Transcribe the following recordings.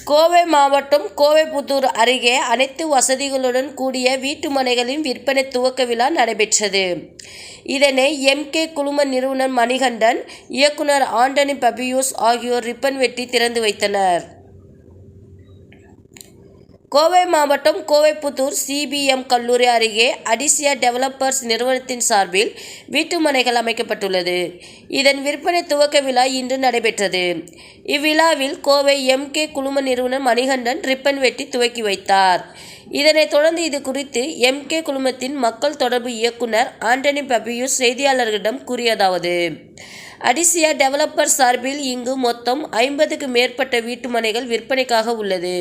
கோவை மாவட்டம் கோவைப்புத்தூர் அருகே அனைத்து வசதிகளுடன் கூடிய வீட்டுமனைகளின் விற்பனை துவக்க விழா நடைபெற்றது. இதனை எம்கே குழும நிறுவனர் மணிகண்டன், இயக்குனர் ஆண்டனி பபியூஸ் ஆகியோர் ரிப்பன் வெட்டி திறந்து வைத்தனர். கோவை மாவட்டம் கோவைப்புத்தூர் சிபிஎம் கல்லூரி அருகே அடிசியா டெவலப்பர்ஸ் நிறுவனத்தின் சார்பில் வீட்டுமனைகள் அமைக்கப்பட்டுள்ளது. இதன் விற்பனை துவக்க விழா இன்று நடைபெற்றது. இவ்விழாவில் கோவை எம்கே குழும நிறுவனர் மணிகண்டன் ரிப்பன் வெட்டி துவக்கி வைத்தார். இதனைத் தொடர்ந்து இது குறித்து எம்கே குழுமத்தின் மக்கள் தொடர்பு இயக்குனர் ஆண்டனி பபியூஸ் செய்தியாளர்களிடம் கூறியதாவது: அடிசியா டெவலப்பர்ஸ் சார்பில் இங்கு மொத்தம் 50க்கு மேற்பட்ட வீட்டுமனைகள் விற்பனைக்காக உள்ளது.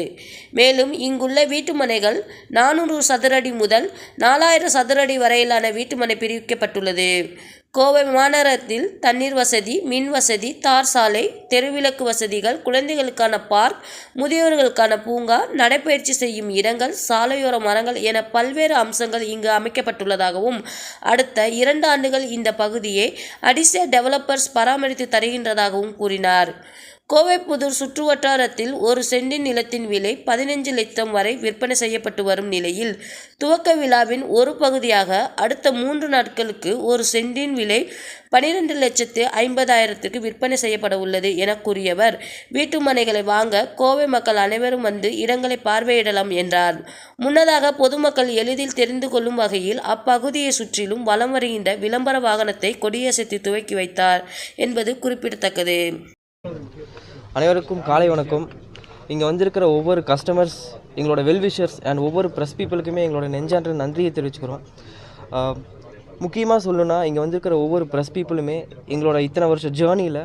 மேலும் இங்குள்ள வீட்டுமனைகள் 400 சதுர அடி முதல் 4000 சதுர அடி வரையிலான வீட்டுமனை பிரிக்கப்பட்டுள்ளது. கோவை மாநகரத்தில் தண்ணீர் வசதி, மின் வசதி, தார் சாலை, தெருவிளக்கு வசதிகள், குழந்தைகளுக்கான பார்க், முதியோர்களுக்கான பூங்கா, நடைபயிற்சி செய்யும் இடங்கள், சாலையோர மரங்கள் என பல்வேறு அம்சங்கள் இங்கு அமைக்கப்பட்டுள்ளதாகவும், அடுத்த 2 ஆண்டுகள் இந்த பகுதியை அடிசியா டெவலப்பர்ஸ் பராமரித்து தருகின்றதாகவும் கூறினார். கோவைப்புத்தூர் சுற்றுவட்டாரத்தில் ஒரு சென்டின் நிலத்தின் விலை 15 லட்சம் வரை விற்பனை செய்யப்பட்டு வரும் நிலையில், துவக்க விழாவின் ஒரு பகுதியாக அடுத்த 3 நாட்களுக்கு ஒரு சென்டின் விலை 12,50,000க்கு விற்பனை செய்யப்பட உள்ளது என கூறியவர், வீட்டுமனைகளை வாங்க கோவை மக்கள் அனைவரும் வந்து இடங்களை பார்வையிடலாம் என்றார். முன்னதாக பொதுமக்கள் எளிதில் தெரிந்து கொள்ளும் வகையில் அப்பகுதியை சுற்றிலும் வலம் வருகின்ற விளம்பர வாகனத்தை கொடியசைத்து துவக்கி வைத்தார் என்பது குறிப்பிடத்தக்கது. அனைவருக்கும் காலை வணக்கம். இங்கே வந்திருக்கிற ஒவ்வொரு கஸ்டமர்ஸ், எங்களோட வெல்விஷர்ஸ் அண்ட் ஒவ்வொரு ப்ரெஸ் பீப்புளுக்குமே எங்களோட நெஞ்சான்ற நன்றியை தெரிவிச்சுக்கிறோம். முக்கியமாக சொல்லணும்னா, இங்கே வந்திருக்கிற ஒவ்வொரு ப்ரெஸ் பீப்புளுமே எங்களோட இத்தனை வருஷ ஜேர்னியில்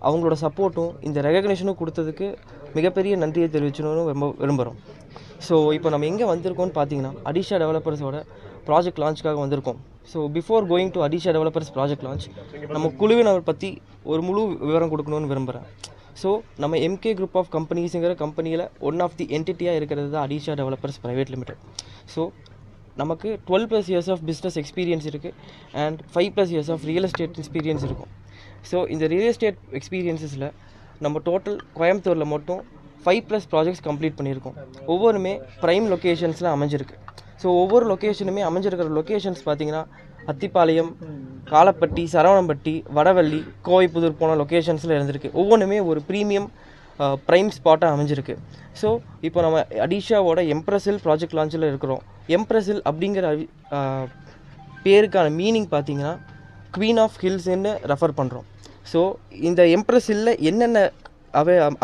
அவங்களோட சப்போர்ட்டும் இந்த ரெகக்னேஷனும் கொடுத்ததுக்கு மிகப்பெரிய நன்றியை தெரிவிச்சணும்னு விரும்புகிறோம். ஸோ இப்போ நம்ம எங்கே வந்திருக்கோம்னு பார்த்தீங்கன்னா, அடிஷா டெவலப்பர்ஸோட ப்ராஜெக்ட் லான்ச்சுக்காக வந்திருக்கோம். So before going to அடிஷா developers project launch, நம்ம குழுவினர் பற்றி ஒரு முழு விவரம் கொடுக்கணும்னு விரும்புகிறேன். ஸோ நம்ம எம்கே குரூப் ஆஃப் கம்பெனிஸுங்கிற கம்பெனியில் ஒன் ஆஃப் தி என்டிட்டியாக இருக்கிறது தான் Adisha developers private limited. So நமக்கு 12+ இயர்ஸ் ஆஃப் பிஸ்னஸ் எக்ஸ்பீரியன்ஸ் இருக்குது and 5+ years of real estate experience இருக்கும். ஸோ இந்த ரியல் எஸ்டேட் எக்ஸ்பீரியன்ஸஸில் நம்ம டோட்டல் கோயம்புத்தூரில் மட்டும் 5+ ப்ராஜெக்ட்ஸ் கம்ப்ளீட் பண்ணியிருக்கோம். ஒவ்வொருமே ப்ரைம் லொக்கேஷன்ஸில் அமைஞ்சிருக்கு. ஸோ ஒவ்வொரு லொக்கேஷனுமே அமைஞ்சிருக்கிற லொக்கேஷன்ஸ் பார்த்திங்கன்னா, அத்திப்பாளையம், காலப்பட்டி, சரவணம்பட்டி, வடவள்ளி, கோவைப்புதூர் போன லொக்கேஷன்ஸில் இருந்திருக்கு. ஒவ்வொன்றுமே ஒரு ப்ரீமியம் ப்ரைம் ஸ்பாட்டாக அமைஞ்சிருக்கு. ஸோ இப்போ நம்ம அடிஷாவோட எம்ப்ரஸில் ப்ராஜெக்ட் லான்ச்சில் இருக்கிறோம். எம்ப்ரஸில் அப்படிங்கிற பேருக்கான மீனிங் பார்த்திங்கன்னா, குவீன் ஆஃப் ஹில்ஸ்ன்னு ரெஃபர் பண்ணுறோம். ஸோ இந்த எம்ப்ரஸில் என்னென்ன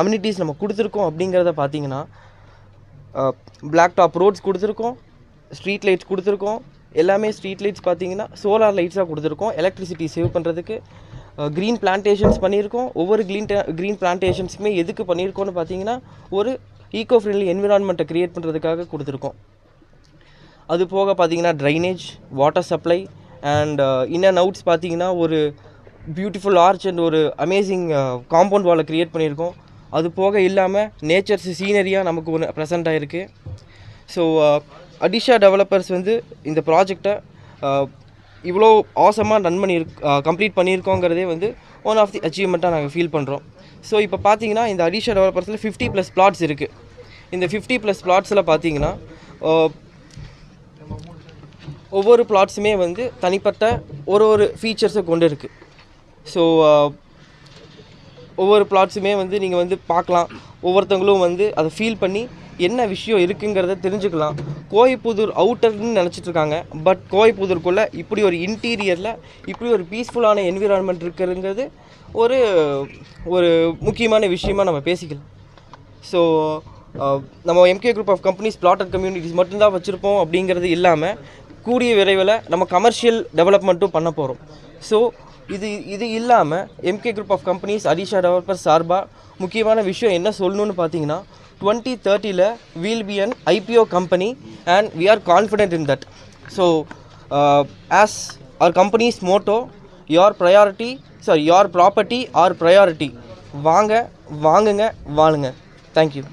அம்யூனிட்டிஸ் நம்ம கொடுத்துருக்கோம் அப்படிங்கிறத பார்த்திங்கன்னா, பிளாக் டாப் ரோட்ஸ் கொடுத்துருக்கோம், ஸ்ட்ரீட் லைட்ஸ் கொடுத்துருக்கோம். எல்லாமே ஸ்ட்ரீட் லைட்ஸ் பார்த்திங்கன்னா சோலார் லைட்ஸாக கொடுத்துருக்கோம். எலக்ட்ரிசிட்டி சேவ் பண்ணுறதுக்கு க்ரீன் பிளான்டேஷன்ஸ் பண்ணியிருக்கோம். ஒவ்வொரு க்ரீன் பிளான்டேஷன்ஸுமே எதுக்கு பண்ணியிருக்கோன்னு பார்த்தீங்கன்னா, ஒரு ஈகோ ஃப்ரெண்ட்லி என்விரான்மெண்ட்டை க்ரியேட் பண்ணுறதுக்காக கொடுத்துருக்கோம். அது போக பார்த்திங்கன்னா drainage, water supply and in and outs பார்த்திங்கன்னா ஒரு பியூட்டிஃபுல் ஆர்ச் அண்ட் ஒரு அமேசிங் காம்பவுண்ட் வாலை க்ரியேட் பண்ணியிருக்கோம். அது போக இல்லாமல் நேச்சர்ஸ் சீனரியாக நமக்கு ஒன்று ப்ரெசென்ட் ஆகிருக்கு. ஸோ அடிஷா டெவலப்பர்ஸ் வந்து இந்த ப்ராஜெக்டை இவ்வளோ ஆசமாக கம்ப்ளீட் பண்ணியிருக்கோங்கிறதே வந்து ஒன் ஆஃப் தி அச்சீவ்மெண்ட்டாக நாங்கள் ஃபீல் பண்ணுறோம். ஸோ இப்போ பார்த்தீங்கன்னா, இந்த அடிஷா டெவலப்பர்ஸில் 50+ பிளாட்ஸ் இருக்குது. இந்த 50+ பிளாட்ஸில் பார்த்தீங்கன்னா, ஒவ்வொரு பிளாட்ஸுமே வந்து தனிப்பட்ட ஒரு ஃபீச்சர்ஸை கொண்டு இருக்குது. ஸோ ஒவ்வொரு பிளாட்ஸுமே வந்து நீங்கள் வந்து பார்க்கலாம். ஒவ்வொருத்தவங்களும் வந்து அதை ஃபீல் பண்ணி என்ன விஷயம் இருக்குங்கிறத தெரிஞ்சுக்கலாம். கோவைப்புதூர் அவுட்டர்னு நினச்சிட்ருக்காங்க, பட் கோவைப்புதூருக்குள்ளே இப்படி ஒரு இன்டீரியரில் இப்படி ஒரு பீஸ்ஃபுல்லான என்விரான்மெண்ட் இருக்குங்கிறது ஒரு முக்கியமான விஷயமாக நம்ம பேசிக்கலாம். ஸோ நம்ம MK group of companies plotted communities மட்டும்தான் வச்சுருப்போம் அப்படிங்கிறது இல்லாமல், கூடிய விரைவில் நம்ம கமர்ஷியல் டெவலப்மெண்ட்டும் பண்ண போகிறோம். ஸோ இது இல்லாமல் MK group of companies Adisha developers சார்பாக முக்கியமான விஷயம் என்ன சொல்லணும்னு பார்த்தீங்கன்னா, 2030 we'll be an IPO company and we are confident in that. So as our company's motto, your property our priority. வாங்குங்க வாழுங்க. Thank you.